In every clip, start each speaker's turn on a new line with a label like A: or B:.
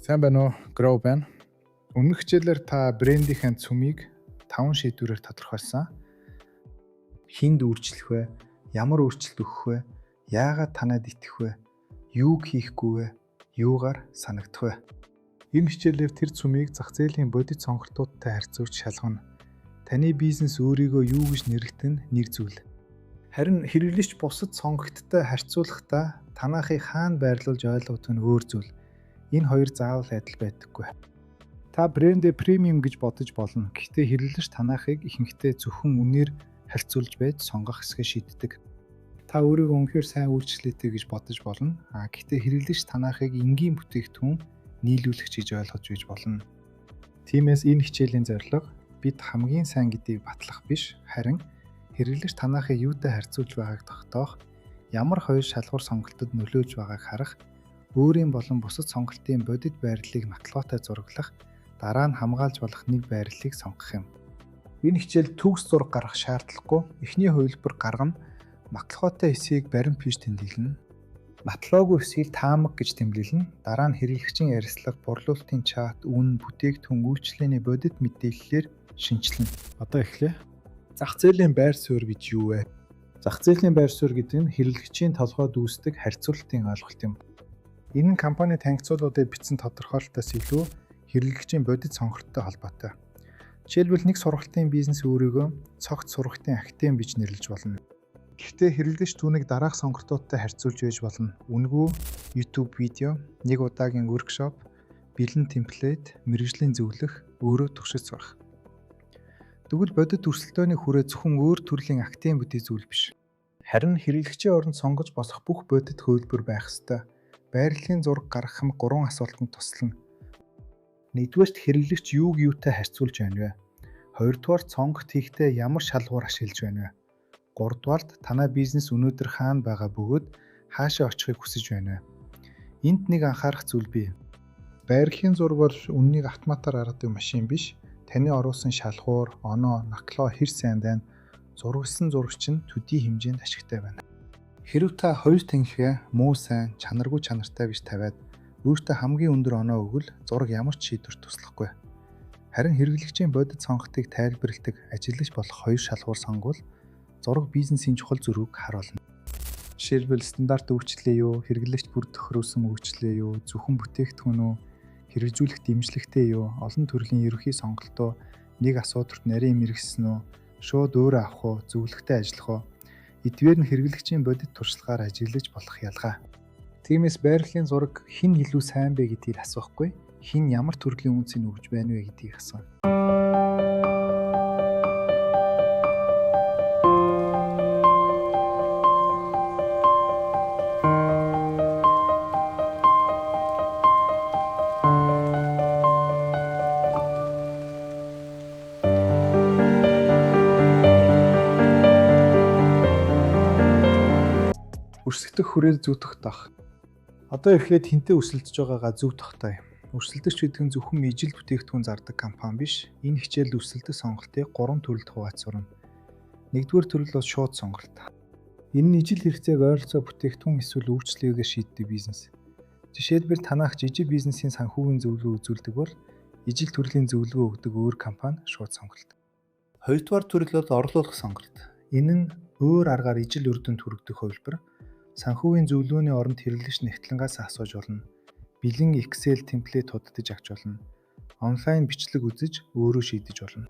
A: Сайн байна уу? Grow байна. Өмнөх хичээлээр та брендийнхээ цөмийг 5 шийдвэрээр тодорхойлсон.
B: Хинд үйлчлэх вэ? Ямар өөрчлөлт өгөх вэ? Яагаад танад итгэх вэ? Юуг хийхгүй вэ? Юугаар санагдах вэ?
A: Энэ хичээлээр тэр цөмийг зах зээлийн бодит сонголтуудтай харьцуулж шалгана. Таны бизнес өөрийгөө юу гэж нэрлэдэг нь нэг зүйл. Харин хэрэглэгч бусад сонгогчтой харьцуулахдаа танаахыг хаана байрлуулж ойлгох нь өөр зүйл. Энэ хоёр заавал адил байдаггүй. Та брэндээ премиум гэж бодож болно. Гэхдээ хэрэглэгч танаахыг ихэнхдээ зөвхөн үнээр харьцуулж байж сонгох хэсгээ шийддэг. Та өөрийгөө үнэхээр сайн үйлчлэлтэй гэж бодож болно. Гэхдээ хэрэглэгч танаахыг энгийн бүтээгдэхүүн нийлүүлэгч гэж ойлгож байж болно. Тиймээс энэ хичээлийн зорилго бид хамгийн сайн гэдгийг батлах биш, харин хэрэглэгч танаахыг юутай харьцуулж байгааг тогтоох, ямар хоёр шалгуур сонголтод нөлөөлж байгааг харах, өөрийн болон бусад сонголтын бодит байрлалыг нотлохотой зураглах, дараа нь хамгаалж болох нэг байрлалыг сонгох юм. Энэ хичээл төгс зураг гаргах шаардлагагүй. Эхний хувилбар гаргана. Матлохотой эсийг баримт биш тэмдэглэнэ. Матлоогүй эсийг таамаг гэж тэмдэглэнэ. Дараа нь хэрэглэгчийн ярилцлага, борлуулалтын чат, үн, бүтээгдэхүүн, үйлчлэлийн бодит мэдээллээр шинжилнэ. Одоо эхлэе. Зах зээлийн байр суурь гэж юу вэ? Зах зээлийн байр суурь гэдэг нь хэрэглэгчийн толгойд үүсдэг харьцуулалтын ойлголт юм. Энэ нь компани танхимцуулуудад бичсэн тодорхойлолтоос илүү хэрэглэгчийн бодит сонголттой холбоотой. Жишээлбэл нэг сургалтын бизнес өөрийгөө цогц сургалтын актив гэж нэрлэж болно. Гэхдээ хэрэглэгч түүнийг дараах сонголтуудтай харьцуулж байж болно. Үнгүү YouTube видео, нэг удаагийн workshop, бэлэн темплейт, мэргэжлийн зөвлөх, өөрөө туршиж сурах. Тэгвэл бодит өрсөлдөөний хүрээ зөвхөн өөр төрлийн актив бүтэц зүйл биш. Харин хэрэглэгчийн оронд сонгож босох бүх бодит хөлбөр байх ёстой. Байрлалын зураг гаргах юм 3 асуултанд туслана. Нэгдүгээрт хэрэглэгч юуг юутай харьцуулж байна вэ? Хоёрдугаарт сонгогт хийхдээ ямар шалгуур ашиглаж байна вэ? Гуравдугаарт танай бизнес өнөөдөр хаана байгаа бөгөөд хаашаа очихыг хүсэж байна вэ? Энд нэг анхаарах зүйл бий. Байрлалын зураг бол үннийг автоматар гаргадаг машин биш. Таны оруулсан шалгуур, оноо, наклоо хэр сайн байна? Зурагсан зурагч нь төдий хэмжээнд ашигтай байна. Хэрв та хоёр танхигээ муу сайн, чанаргүй чанартай биш тавиад өөртөө хамгийн өндөр оноо өгвөл зураг ямар ч шийдвэрт туслахгүй. Харин хэрэглэгчийн бодит сонголтыг тайлбарладаг ажиллаж болох хоёр шалгуур сонгвол зураг бизнесийн чухал зүрхийг харуулна. Жишээлбэл стандарт үйлчлэл юу, хэрэглэгч бүр тохируулсан үйлчлэл юу, зөвхөн бүтээгдэхүүн үү, хэрэгжүүлэх дэмжлэгтэй юу, олон төрлийн ерөнхий сонголтоо нэг асуудалд нарийн мэргэсэн үү, шууд өөрөө авах уу, зөвлөгтэй ажиллах уу? Эдгээр нь хэрэглэгчийн бодит туршлагаар ажиллаж болох ялгаа. Тиймээс байрлалын зураг хэн илүү сайн бэ гэдгийг асуухгүй, хэн ямар төрлийн үнцийг өгж байна вэ гэдгийг асууна. Өрсөлдөх хүрээ зөв тогтоох. Одоо эхлээд хинтээ өрсөлдөж байгаагаа зөв тогтооё. Өрсөлдөгч гэдэг нь зөвхөн ижил бүтээгдэхүүн зардаг компани биш. Энэ хичээлд өрсөлдөх сонголтыг 3 төрөлд хувааж сурна. Нэгдүгээр төрөл бол шууд сонголт. Энэ нь ижил хэрэгцээг ойролцоо бүтээгдэхүүн эсвэл үйлчлэгээр шийддэг бизнес. Жишээлбэл танах жижиг бизнесийн санхүүгийн зөвлөгөө үзүүлдэг бол ижил төрлийн зөвлөгөө өгдөг өөр компани шууд сонголт. Хоёрдугаар төрөл бол орлуулах сонголт. Энэ нь өөр аргаар ижил үр дүнд хүргэдэг хувилбар. Санхүүгийн зөвлөгөөний оронд хэрэглэгч нэгтлэнгээс асууж болно. Бэлэн Excel темплейт худалдаж авч болно. Онлайн бичлэг үзэж өөрөө шийдэж болно.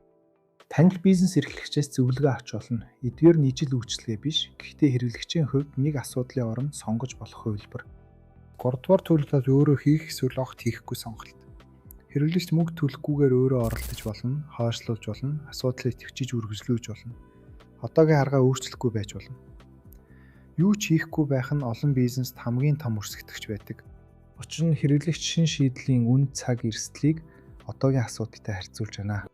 A: Танил бизнес эрхлэгчээс зөвлөгөө авч болно. Эдгээр нь ижил үйлчлэгээ биш. Гэхдээ хэрэглэгчийн хувьд нэг асуудлын оронд сонгож болох хувилбар. 3 дугаар төрөл бол өөрөө хийх эсвэл огт хийхгүй сонголт. Хэрэглэгч мөнгө төлөхгүйгээр өөрөө оролдож болно, хойшлуулж болно, асуудлыг төвчиж үргэлжлүүлж болно. Одоогийн аргаа өөрчлөхгүй байж болно. Юу ч хийхгүй байх нь олон бизнест хамгийн том өрсөлдөгч байдаг. Учир нь хэрэглэгч шин шийдлийн үн цаг эрсдлийг одоогийн асуудалтай харьцуулж байна.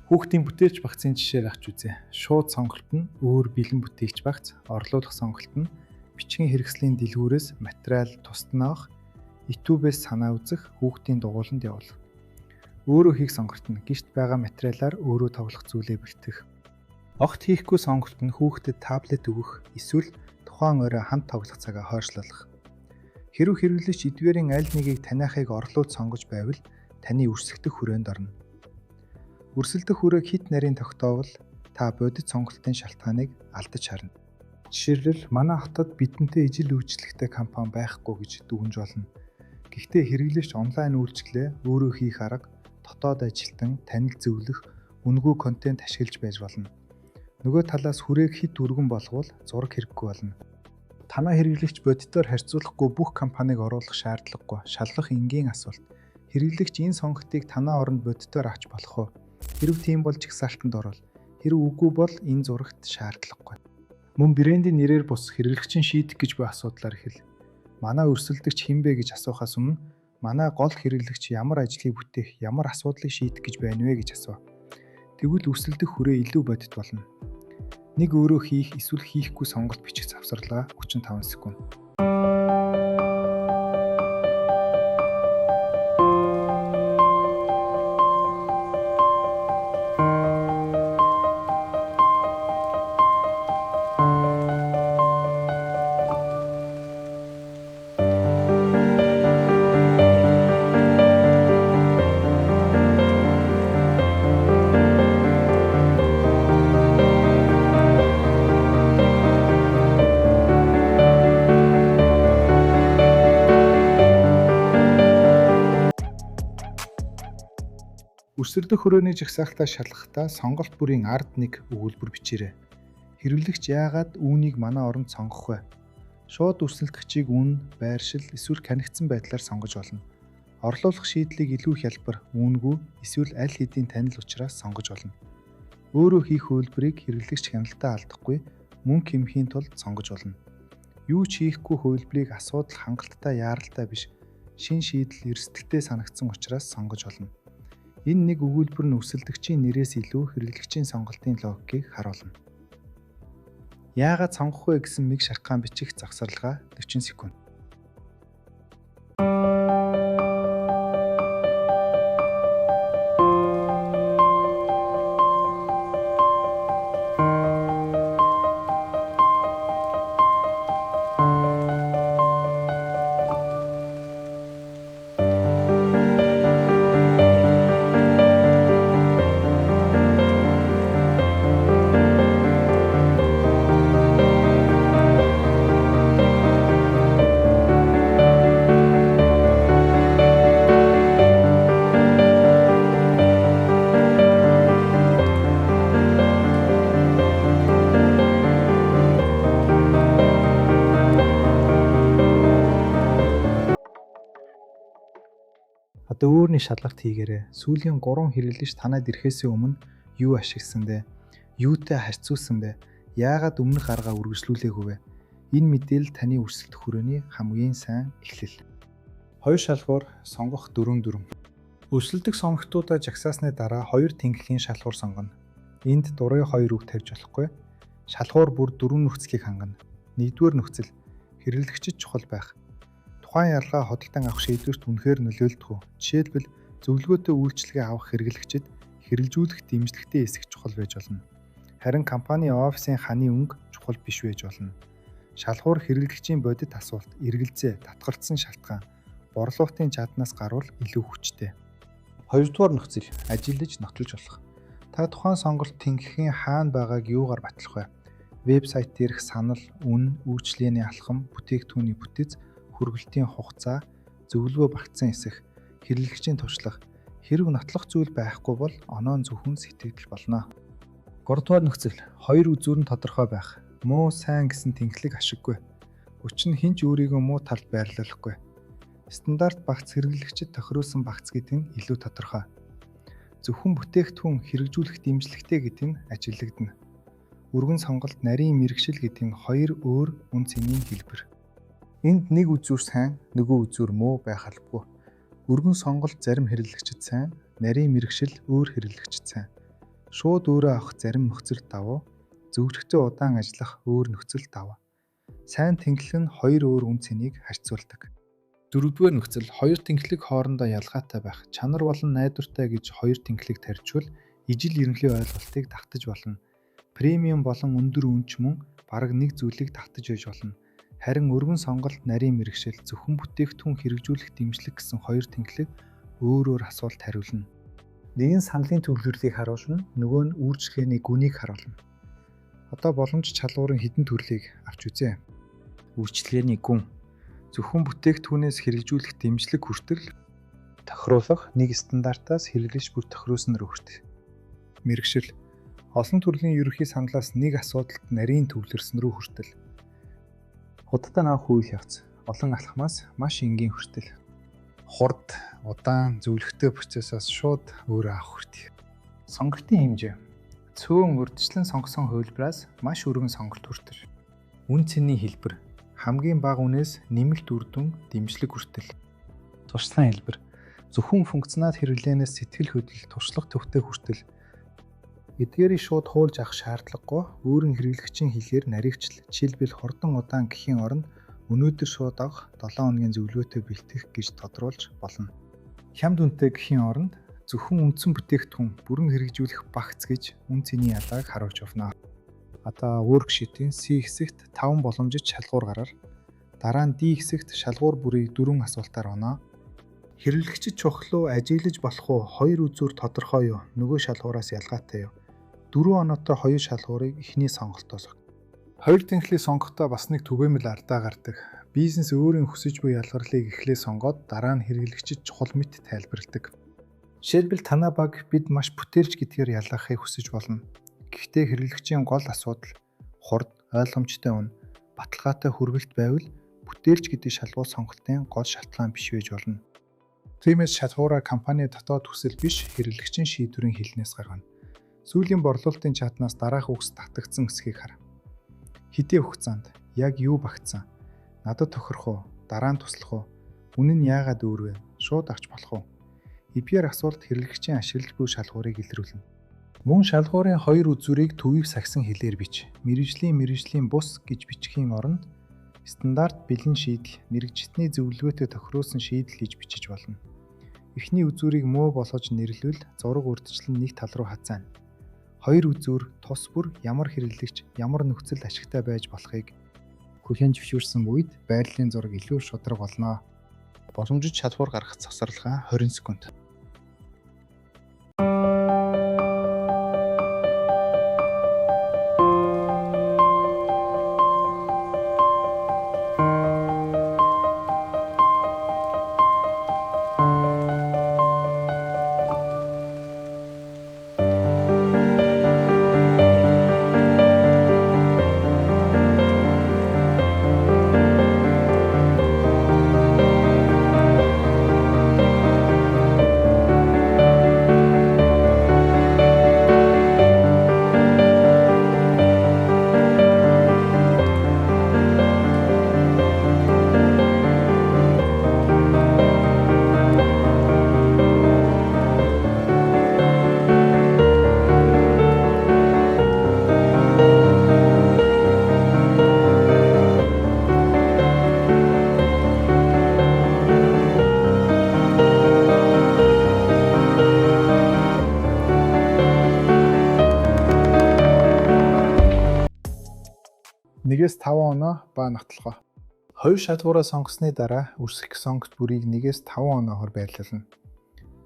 A: Хүүхдийн бүтээлч багцын жишээр авч үзье. Шууд сонголт нь өөр бэлэн бүтээгч багц, орлуулах сонголт нь бичгийн хэрэгслийн дэлгүүрээс материал тусад нь авах, YouTube-ээс санаа үзэх, хүүхдийн дугуйланд явуулах. Өөрөө хийх сонголт нь гişт байгаа материалаар өөрөө тоглох зүйлээ бэлтгэх. Огт хийхгүй сонголт нь хүүхдэд таблет өгөх, эсвэл тухайн орой хамт тоглох цагаа хойшлуулах.
B: Хэрэв хэрэглэгч эдгээрийн аль нэгийг таниахыг орлуулж сонгож байвал таны өрсөлдөх хүрээнд орно. Өрсөлдөх хүрээг хит нарийн тогтоовол та бодит сонголтын шалтгааныг алдаж харна. Жишээлбэл манай хотод бидэнтэй ижил үйлчлэгтэй компани байхгүй гэж дүгнж болно. Гэхдээ хэрэглэгч онлайн үйлчлэлээ өөрөө хийх арга, дотоод ажилтан, танил зөвлөх, үнэгүй контент ашиглаж байж болно. Нөгөө талаас хүрээг хит өргөн болгоод зураг хэрэггүй болно. Танай хэрэглэгч бодитоор харьцуулахгүй бүх компанийг оруулах шаардлагагүй. Шалгах энгийн асуулт. Хэрэглэгч энэ сонгогдыг танай оронд бодитоор авч болох уу? Хэрв тийм бол жагсаалтанд орвол. Хэрв үгүй бол энэ зурагт шаардлагагүй. Мөн брендийн нэрээр бус хэрэглэгчийн шийдэх гэж буй асуудлаар эхэл. Манай өрсөлдөгч хэн бэ гэж асуухаас өмнө манай гол хэрэглэгч ямар ажлыг бүтээх, ямар асуудлыг шийдэх гэж байна вэ гэж асуу. Тэгвэл өрсөлдөх хүрээ илүү бодит болно. Нэг өөрөө хийх эсвэл хийхгүй сонголт бичих завсарлага 35 секунд. Өрсөлдөх хүрээний жагсаалтаа шалгахдаа сонголт бүрийн ард нэг өгүүлбэр бичээрэй. Хэрэглэгч яагаад үүнийг манай оронд сонгох вэ? Шууд өрсөлдөгчийг үн, байршил, эсвэл канигдсан байдлаар сонгож болно. Орлуулах шийдлийг илүү хялбар, үүнгүй, эсвэл аль хэдийн танил учраас сонгож болно. Өөрөө хийх хувилбарыг хэрэглэгч хяналтаа алдахгүй, мөнгө хэмхийн тулд сонгож болно. Юу ч хийхгүй хувилбарыг асуудал хангалттай яаралтай биш, шин шийдэл эрсдэлтэй санагдсан учраас сонгож болно. Энэ нэг өгүүлбэр нь өрсөлдөгчийн нэрээс илүү хэрэглэгчийн сонголтын логикийг харуулна. Яагаад сонгох вэ гэсэн мэг шалтгаан бичих завсарлага 40 секунд. Одоо өөрний шалгалт хийгээрэй. Сүүлийн 3 хэрэглэгч танад ирэхээс өмнө юу ашигласан бэ? Юутай харьцуулсан бэ? Яагаад өмнөх аргаа үргэлжлүүлээгүй вэ? Энэ мэдээлэл таны өрсөлдөх хүрээний хамгийн сайн эхлэл. Хоёр шалгуур сонгох 4. Өрсөлдөх сонгогчдуудаа жагсаасны дараа 2 тэнгихийн шалгуур сонгоно. Энд дурын 2 үг тавьж болохгүй. Шалгуур бүр 4 нөхцөлийг хангана. 1-р нөхцөл хэрэглэгчид чухал байх. Тухайн ялгаа хөдөлтөн авах шийдвэрт үнэхээр нөлөөлдөг үү? Жишээлбэл зөвлөгөөтэй үйлчилгээ авах хэрэглэгчид хэрэгжүүлэх дэмжлэгтэй хэсэг чухал байж болно. Харин компани офисын ханы өнгө чухал биш байж болно. Шалгуур хэрэглэгчийн бодит асуулт, эргэлзээ, татгалцсан шалтгаан, борлуулалтын чаднаас гарвал илүү хүчтэй. 2-р нөхцөл ажиллаж нотлож болох. Та тухайн сонголт тэнгихийн хаана байгааг юугаар батлах вэ? Вебсайт дээрх санал, үн, үйлчлэгээний алхам, бүтээгдэхүүний бүтэц, хүргэлтийн хугацаа, зөвлөгөө багтсан эсэх, хэрэглэгчийн туршлага. Хэрэг нотлох зүйл байхгүй бол оноо зөвхөн сэтгэл болно. 3-р нөхцөл 2 үзүүр нь тодорхой байх. Муу, сайн гэсэн тэнхлэг ашиггүй. Учир нь хэн ч өөрийгөө муу талд байрлуулахгүй. Стандарт багц хэрэглэгчид тохируулсан багц гэдэг нь илүү тодорхой. Зөвхөн бүтээгдэхүүн хэрэгжүүлэх дэмжлэгтэй гэдэг нь ажиглагдана. Өргөн сонголт, нарийн мэрэгшил гэдэг нь 2 өөр үн цэнийн хэлбэр. Энд нэг үзүүр сайн, нөгөө үзүүр муу байх албагүй. Өргөн сонголт зарим хэрэглэгчид сайн, нарийн мэрэгшил өөр хэрэглэгчид сайн. Шууд өөрөө авах зарим нөхцөл давуу, зөвлөгтэй удаан ажиллах өөр нөхцөл давуу. Сайн тэнхлэг нь 2 өөр үн цэнийг харьцуулдаг. 4-р нөхцөл 2 тэнхлэг хоорондоо ялгаатай байх. Чанар болон найдвартай гэж 2 тэнхлэг тарьжвал ижил эрмлийн ойлголтыг давтаж болно. Премиум болон өндөр үнэч мөн бараг нэг зүйлийг давтаж байж болно. Харин өргөн сонголт, нарийн мэрэгшил, зөвхөн бүтээгдэхүүн хэрэгжүүлэх дэмжлэг гэсэн хоёр тэнхлэг өөр асуулт хариулна. Нэг нь саналын төвлөрлийг харуулна, нөгөө нь үйлчлэгээний гүнийг харуулна. Одоо боломж чалгуурын хэдэн төрлийг авч үзье. Үйлчлэгээний гүн зөвхөн бүтээгдэхүүнээс хэрэгжүүлэх дэмжлэг хүртэл тохируулах нэг стандартаас хэрэглэгч бүр тохируулсан руу хүртэл. Мэргэшил олон төрлийн ерөнхий саналаас нэг асуудалд нарийн төвлөрсөн рүү хүртэл. Худалдаа авах үйл явц олон алхмаас маш энгийн хүртэл. Хурд, удаан, зөвлөгтэй процессоос шууд өөрөө авах хүртэл. Сонголтын хэмжээ цөөн урьдчилан сонгосон хувилбараас маш өргөн сонголт хүртэл. Үн цэний хэлбэр хамгийн бага үнээс нэмэлт үр дүн дэмжлэг хүртэл. Туршлагын хэлбэр зөвхөн функционал хэрэглээнээс сэтгэл хөдлөл туршлага төвтэй хүртэл. Эдгээрийг шууд хуулж авах шаардлагагүй өөрийн хэрэглэгчийн хэлээр нарийгчл жишээлбэл хурдан удаан гэхийн оронд өнөөдөр шууд авах 7 хоногийн зөвлөгөөтэй бэлтгэх гэж тодруулж болно. Хямд үнэтэй гэхийн оронд зөвхөн үндсэн бүтээгдэхүүн бүрэн хэрэгжүүлэх багц гэж үн цэний ялгааг харуулж байна. Одоо worksheet-ийн C хэсэгт 5 боломжит шалгуур гараар дараа нь D хэсэгт шалгуур бүрийг 4 асуултаар оноо. Хэрэглэгчид чухал уу, ажиглаж болох уу, хоёр үзүүр тодорхой юу, нөгөө шалгуураас ялгаатай юу? 4 оноотой хоёр шалгуурыг эхний сонголтоос. Хоёр тэнхлийг сонгохдоо бас нэг түгээмэл ардаа гардаг. Бизнес өөрийн хүсэж буй ялгарлыг эхлээ сонгоод дараа нь хэрэглэгчид чухал мэт тайлбарладаг. Жишээлбэл танай баг бид маш бүтээлч гэдгээр ялгахыг хүсэж болно. Гэхдээ хэрэглэгчийн гол асуудал хурд, ойлгомжтой үн, баталгаатай хүргэлт байвал бүтээлч гэдэг шалгуур сонголтын гол шалтгаан биш байж болно. Тиймээс шалгуураа компани дотоод хүсэл биш хэрэглэгчийн шийдвэрийн хэлнээс гаргана. Сүүлийн борлуулалтын чатнаас дараах үгс татагдсан хэсгийг хар. Хэдийн хугацаанд яг юу багтсан? Надад тохирох уу? Дараа нь туслах уу? Үнэн нь яагаад өөр вэ? Шууд авч болох уу? Эдгээр асуулт хэрэглэгчийн ашиглаж буй шалгуурыг илрүүлнэ. Мөн шалгуурын хоёр үзүүрийг төвийг сагсан хэлээр бич. Мэргэжлийн бус гэж бичихийн оронд стандарт бэлэн шийдэл, мэргэжитний зөвлөгөөтэй тохируулсан шийдэл гэж бичиж болно. Эхний үзүүрийг муу болгож нэрлэвэл зураг урьдчилан нэг тал руу хазаана. Хоёр үзүүр тус бүр ямар хэрэглэгч, ямар нөхцөлд ашигтай байж болохыг хүлээн зөвшөөрсөн үед байрлалын зураг илүү шударга болно. Боломжит шалгуур гаргах завсарлага 20 секунд. Нэгээс 5 оноо ба нотолгоо. Хоёр шалгуураа сонгосны дараа үрсэх сонгот бүрийг 1-5 оноогоор байрлуулна.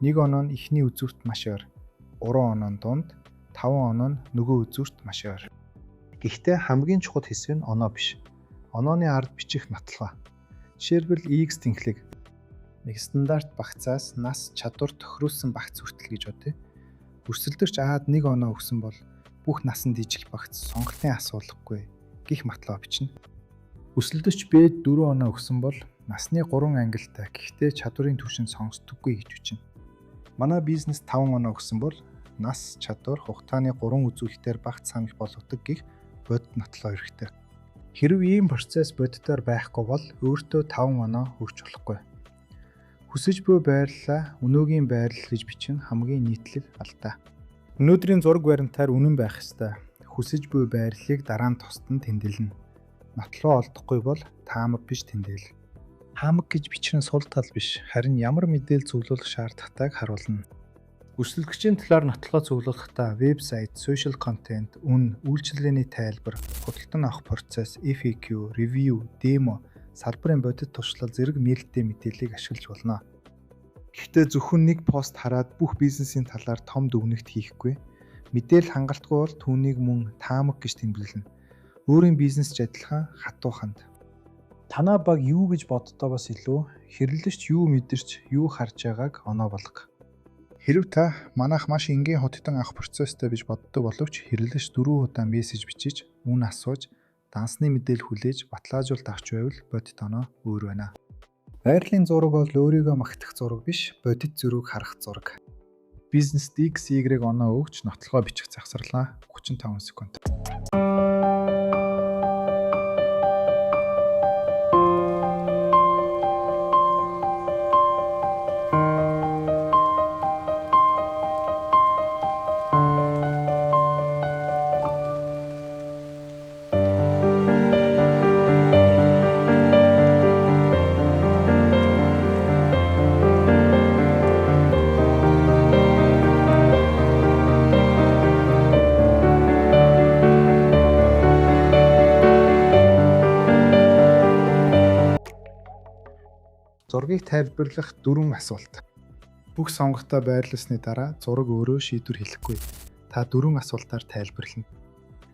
B: 1 оноо нь эхний үзүүрт маш ойр, 3 оноо нь дунд, 5 оноо нь нөгөө үзүүрт маш ойр. Гэхдээ хамгийн чухал хэсэг нь оноо биш. Онооны ард бичих нотолгоо. Жишээлбэл X тэнхлэг нэг стандарт багцаас нас чадвар тохируулсан багц хүртэл гэж бодъё. Өрсөлдөгч Аад 1 оноо өгсөн бол бүх насанд ижил багц сонголтын асуудалгүй гэх матлаа бичнэ. Өрсөлдөгч Б 4 оноо өгсөн бол насны 3 ангилтай гэхдээ чадварын түвшин сонсдоггүй гэж бичнэ. Манай бизнес 5 оноо өгсөн бол нас, чадвар, хугацааны 3 үзүүлэлтээр багц санах болгодог гэх бодит нотлоо хэрэгтэй. Хэрв ийм процесс бодитоор байхгүй бол өөртөө 5 оноо өгч болохгүй. Хүсэж буй байрлалаа өнөөгийн байрлал гэж бичнэ хамгийн нийтлэг алдаа. Өнөөдрийн зураг баримтаар үнэн байх ёстой. Хүсэж буй байрлалыг дараа нь тусад нь тэмдэглэнэ. Нотлоо олдохгүй бол таамаг биш тэмдэглэл. Таамаг гэж бичрэн сул тал биш, харин ямар мэдээлэл зөвлөх шаардлагатайг харуулна. Өрсөлдөгчийн талаар нотолгоо цуглуулахдаа вебсайт, social content, үн, үйлчилгээний тайлбар, худалдан авах процесс, FAQ, review, demo, салбарын бодит туршлага зэрэг нээлттэй мэдээллийг ашиглаж болно. Гэхдээ зөвхөн нэг пост хараад бүх бизнесийн талаар том дүгнэлт хийхгүй. Мэдээлэл хангалтгүй бол түүнийг мөн таамаг гэж тэмдэглэнэ. Өөрийн бизнесч адилхан хатууханд. Танаа баг юу гэж боддоогоос илүү хэрэглэгч юу мэдэрч, юу харж байгааг оноо болго. Хэрв та манайх маш энгийн худалдан авах процесстэй гэж боддог боловч хэрэглэгч 4 удаа мессеж бичиж, үн асууж, дансны мэдээлэл хүлээж баталгаажуулалт авч байвал бодит оноо өөр байна. Байрлалын зураг бол өөрийгөө магтах зураг биш, бодит зургийг харах зураг. Бизнес X, Y оноо өгч нотлогоо бичих завсарлаа 35 секунд. Зургийг тайлбарлах 4 асуулт. Бүх сонгогтой байрлалсны дараа зураг өөрөө шийдвэр хэлэхгүй. Та 4 асуултаар тайлбарлана.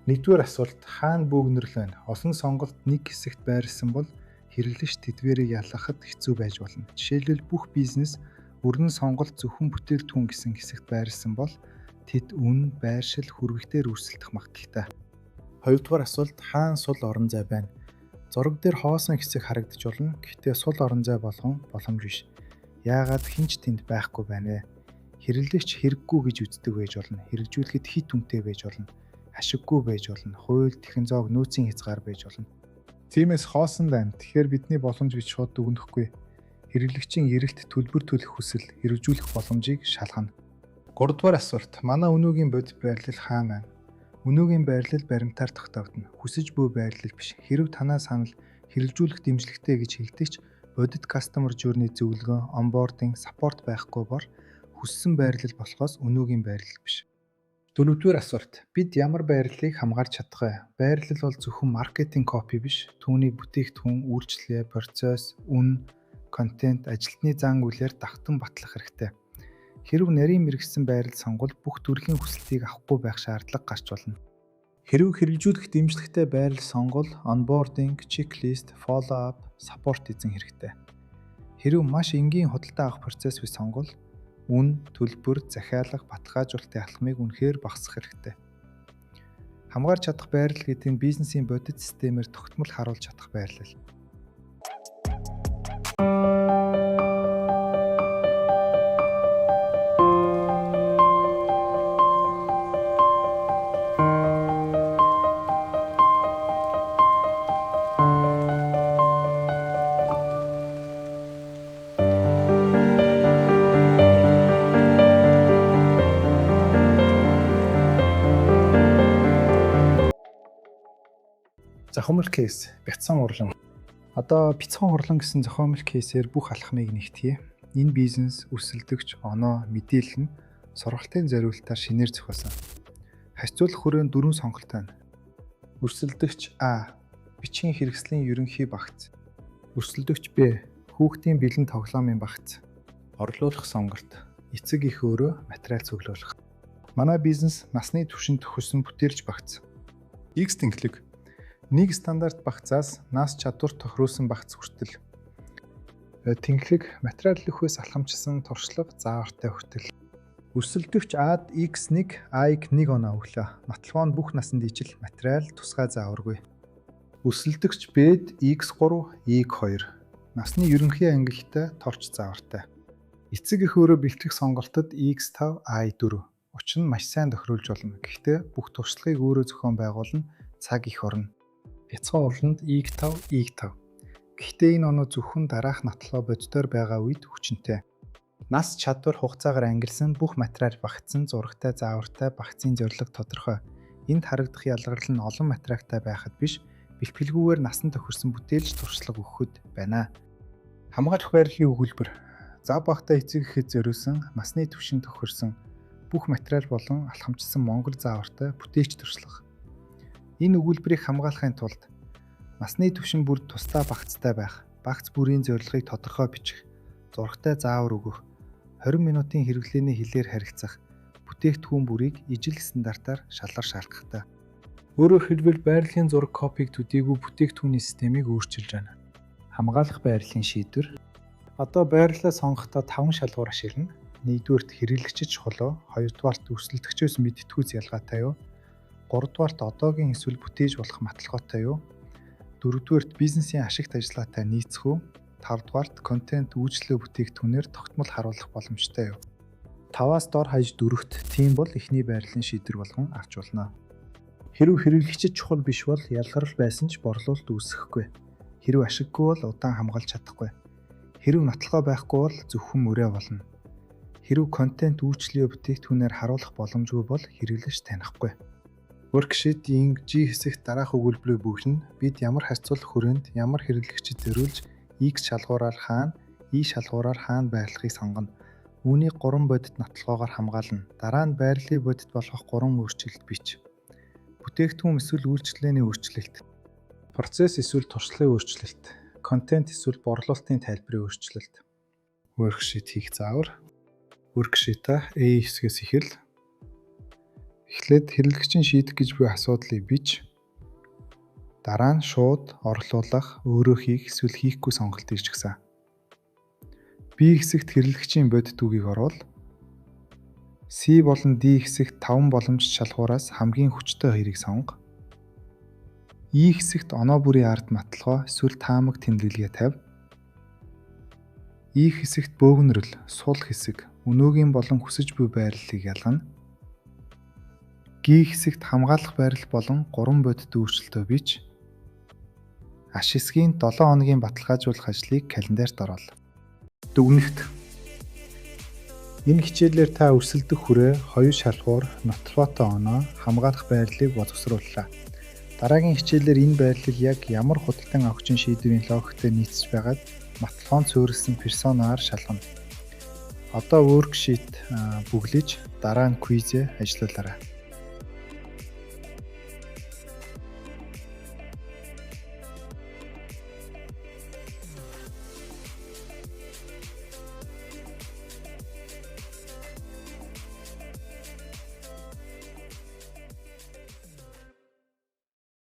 B: Нэгдүгээр асуулт: хаана бөөгнөрл байна? Олон сонголт нэг хэсэгт байрласан бол хэрэглэгч тэдвэрийг ялгахад хэцүү байж болно. Жишээлбэл бүх бизнес өргөн сонголт зөвхөн бүтээгдэхүүн гэсэн хэсэгт байрласан бол тэд үн, байршил, хүргэхтээр өрсөлдөх магадaltaй. Хоёрдугаар асуулт: хаана сул орон зай байна? Зураг дээр хоосон хэсэг харагдаж болно. Гэхдээ сул орон зай болгон боломж биш. Яагаад хинч тэнд байхгүй байна вэ? Хэрэглэгч хэрэггүй гэж үздэг байж болно. Хэрэгжүүлэхэд хит үнэтэй байж болно. Ашиггүй байж болно. Хууль, технологи, нөөцийн хязгаар байж болно. Тиймээс хоосон байна. Тэгэхээр бидний боломж гэж шууд дүгнэхгүй. Хэрэглэгчийн эрэлт төлбөр төлөх хүсэл, хэрэгжүүлэх боломжийг шалгана. Гуравдугаар асуулт: манай өнөөгийн бодит байрлал хаана байна? Өнөөгийн байрлал баримтаар тогтоогдно. Хүсэж буй байрлал биш. Хэрв танаа санал хэрэгжүүлэх дэмжлэгтэй гэж хэлдэгч бодит customer journey зөвлөгөө, onboarding, support байхгүй бор хүссэн байрлал болохоос өнөөгийн байрлал биш. Дөрөвдүгээр асуулт: бид ямар байрлалыг хамгаалж чадах вэ? Байрлал бол зөвхөн маркетинг копи биш. Түүний бүтээгдэхүүн, үйлчлэгээ, процесс, үн, контент, ажилтны зан үйлээр давтан батлах хэрэгтэй. Хэрв нарийн мэргэжсэн байрал сонгол бүх төрлийн хүсэлтийг авахгүй байх шаардлага гарч болно. Хэрв хэрэгжүүлэх дэмжлэгтэй байрал сонгол onboarding, checklist, follow up, support эзэн хэрэгтэй. Хэрв маш энгийн худалдан авах процесс биш сонгол үн, төлбөр, захиалга, баталгаажуулалтын алхмыг үнэхээр багасгах хэрэгтэй. Хамгаалж чадах байрал гэдэг нь бизнесийн бодит системээр тогтмол харуулж чадах байрлал. Зохиомжтой кейс, бяцхан урлан. Одоо бяцхан урлан гэсэн зохиомжтой кейсээр бүх алхмыг нэгтгэе. Энэ бизнес өрсөлдөгч, оноо, мэдээлэл нь сургалтын зориулалтаар шинээр зохиосон. Харьцуулах хүрээнд 4 сонголт байна. Өрсөлдөгч А: бичгийн хэрэгслийн ерөнхий багц. Өрсөлдөгч Б: хүүхдийн бэлэн тоглоомын багц. Орлуулах сонголт: эцэг эх өөрөө материал цуглуулах. Манай бизнес насны түвшинд тохирсон бүтээлч багц. X тэнхлэг: нэг стандарт багцаас нас чадвар тохируулсан багц хүртэл. Тэнхлэг: материал өхөөс алхамчсан туршлага, заавартай хүртэл. Өрсөлдөгч Ад X1, A-г 1 оноо өглөө. Нотлогоо нь бүх насанд ижил, материал тусгай зааваргүй. Өрсөлдөгч Б-д X3, Y-г 2. Насны ерөнхий ангилалтай, торч заавартай. Эцэг эх өөрөө бэлтгэх сонголтод X5, Y4. Учир нь маш сайн тохируулж болно. Гэхдээ бүх туршлагыг өөрөө зохион байгуулна, цаг их орно. Бяцхан урланд Y5, Y5. Гэхдээ энэ оноо зөвхөн дараах нотлогоо боддоор байгаа үед хүчинтэй. Нас чадвар хугацаагаар ангилсан бүх материал багтсан, зурагтай, заавартай, багцын зорилго тодорхой. Энд харагдах ялгарл нь олон материалтай байхад биш, бэлтгэлгүйгээр насан тохирсон бүтээлч туршлага өгөхөд байна. Хамгаалах байрлалын өгүүлбэр. Зав багтаа эцэг эхэд зориулсан, насны түвшинд тохирсон, бүх материал болон алхамчсан монгол заавартай бүтээгч туршлага. Энэ өгүүлбэрийг хамгаалахын тулд насны түвшин бүр тусдаа багцтай байх, багц бүрийн зорилгыг тодорхой бичих, зурагтай заавар өгөх, 20 минутын хэрэглээний хилээр харилцах, бүтээгдэхүүн бүрийг ижил стандартаар шалгах шаардлагатай. Өөрөөр хэлбэл байрлалын зураг копиг төдийгүй бүтээгдэхүүний системийг өөрчилж байна. Хамгаалах байрлалын шийдвэр. Одоо байрлалаа сонгохдоо 5 шалгуур ашиглана. 1-дүгээрт хэрэглэгчид чухал, 2-дүгээрт өрсөлдөгчөөс мэдтгүүц ялгаатай юу, 3-дүгээрт одоогийн эсвэл бүтээж болох матлгоотой юу, 4-дүгээрт бизнесийн ашигт ажиллагаатай нийцэх үү, 5-дүгээрт контент үйлчлэл бүтээгдэхүүнээр тогтмол харуулах боломжтой юу. 5-аас дор хаяж 4-т тийм бол эхний байрлалын шийдвэр болгон авч болно. Хэрв хэрэглэгчид чухал биш бол ялгарл байсан ч борлуулалт үүсэхгүй. Хэрв ашиггүй бол удаан хамгаалж чадахгүй. Хэрв нотлохоо байхгүй бол зөвхөн мөрөө болно. Хэрв контент үйлчлэлийн бүтээгдэхүүнээр харуулах боломжгүй бол хэрэглэгч танихгүй. Worksheet-ийн G хэсэгт дараах өгүүлбэрийг бүглэнэ. Бид ямар харьцуулах хүрээнд ямар хэрэглэгчид зориулж X шалгуураар хаана, Y шалгуураар хаана байрлахыг сонгоно. Үүнийг 3 бодит нотлохоогоор хамгаална. Дараа нь байрлалын бодит болгох 3 өөрчлөлт бич. Бүтээгдэхүүн эсвэл үйлчлэгээний өөрчлөлт. Процесс эсвэл туршлагын өөрчлөлт. Контент эсвэл борлуулалтын тайлбарын өөрчлөлт. Worksheet хийх заавар. Worksheet-а A хэсгээс эхэл. Эхлээд хэрэглэгчийн шийдэх гэж буй асуудлыг бич. Дараа нь шууд орлуулах, өөрөө хийх эсвэл хийхгүй сонголтыг чигсаа. B хэсэгт хэрэглэгчийн бодит үгийг оруул. C болон D хэсэгт 5 боломжит шалгуураас хамгийн хүчтэй хоёрыг сонго. E хэсэгт оноо бүрийн ард матлгоо эсвэл таамаг тэмдэглэгээ тавь. E хэсэгт бөөгнөрөл, сул хэсэг, өнөөгийн болон хүсэж буй байрлалыг ялгана. G хэсэгт хамгаалах байрлал болон 3 бодит өөрчлөлтөө бич. Аш хэсгийн 7 хоногийн баталгаажуулах ажлыг календарьт оруул. Дүгнэлт. Энэ хичээлээр та өрсөлдөх хүрээ, 2 шалгуур, нотлохоотой оноо, хамгаалах байрлалыг боловсрууллаа. Дараагийн хичээлээр энэ байрлал яг ямар худалдан авахчийн шийдвэрийн логиктэй нийцэж байгааг матлахоон суурилсан персонаар шалгана. Одоо worksheet бүглэж дараа нь quiz-ээ ажиллуулаарай.